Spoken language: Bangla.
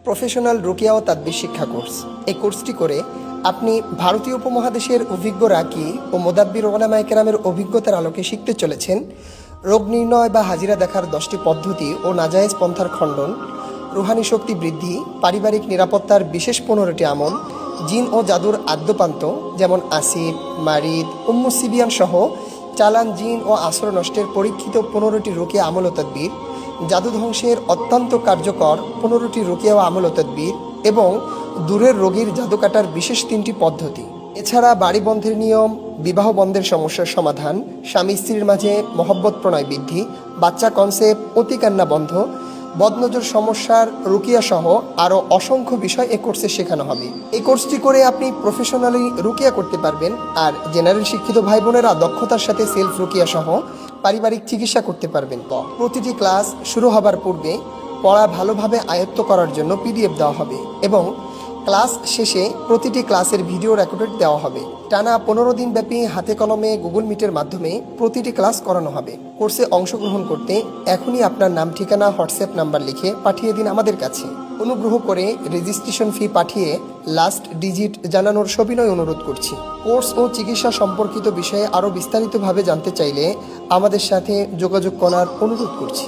প্রফেশনাল রুকিয়া ও তাদবির শিক্ষা কোর্স। এই কোর্সটি করে আপনি ভারতীয় উপমহাদেশের অভিজ্ঞ রাকি ও মোদাব্বির ওলামায়ে কেরামের অভিজ্ঞতার আলোকে শিখতে চলেছেন রোগ নির্ণয় বা হাজিরা দেখার 10টি পদ্ধতি ও নাজায়েজ পন্থার খণ্ডন, রুহানি শক্তি বৃদ্ধি, পারিবারিক নিরাপত্তার বিশেষ 15টি আমল, জিন ও জাদুর আদ্যপান্ত যেমন আসির, মারিদ, সিবিয়ান সহ চালান জিন ও আসর নষ্টের পরীক্ষিত 15টি রুকিয়া আমল ও তাদবির, জাদু ধ্বংসের অত্যন্ত কার্যকর 15টি রুকিয়া ও আমল ও তাদবির এবং দূরের রোগীর জাদু কাটার বিশেষ 3টি পদ্ধতি। এছাড়া বাড়ি বন্ধের নিয়ম, বিবাহ বন্ধের সমস্যার সমাধান, স্বামী স্ত্রীর মাঝে মহব্বত প্রণয় বৃদ্ধি, বাচ্চা কনসেপ্ট, অতিকান্না বন্ধ, বদনজর সমস্যার রুকিয়া সহ আরও অসংখ্য বিষয় এই কোর্সে শেখানো হবে। এই কোর্সটি করে আপনি প্রফেশনালি রুকিয়া করতে পারবেন, আর জেনারেল শিক্ষিত ভাই বোনেরা দক্ষতার সাথে সেলফ রুকিয়া সহ পারিবারিক চিকিৎসা করতে পারবেন। প্রতিটি ক্লাস শুরু হবার পূর্বে পড়া ভালোভাবে আয়ত্ত করার জন্য PDF দেওয়া হবে এবং ক্লাস শেষে প্রতিটি ক্লাসের ভিডিও রেকর্ডেড দেওয়া হবে। টানা 15 দিন ব্যাপী হাতে কলমে গুগল মিটের মাধ্যমে প্রতিটি ক্লাস করানো হবে। কোর্সে অংশগ্রহণ করতে এখনই আপনার নাম, ঠিকানা, হোয়াটসঅ্যাপ নাম্বার লিখে পাঠিয়ে দিন আমাদের কাছে। অনুগ্রহ করে রেজিস্ট্রেশন ফি পাঠিয়ে লাস্ট ডিজিট জানানোর সবিনয় অনুরোধ করছি। কোর্স ও চিকিৎসা সম্পর্কিত বিষয়ে আরও বিস্তারিতভাবে জানতে চাইলে আমাদের সাথে যোগাযোগ করার অনুরোধ করছি।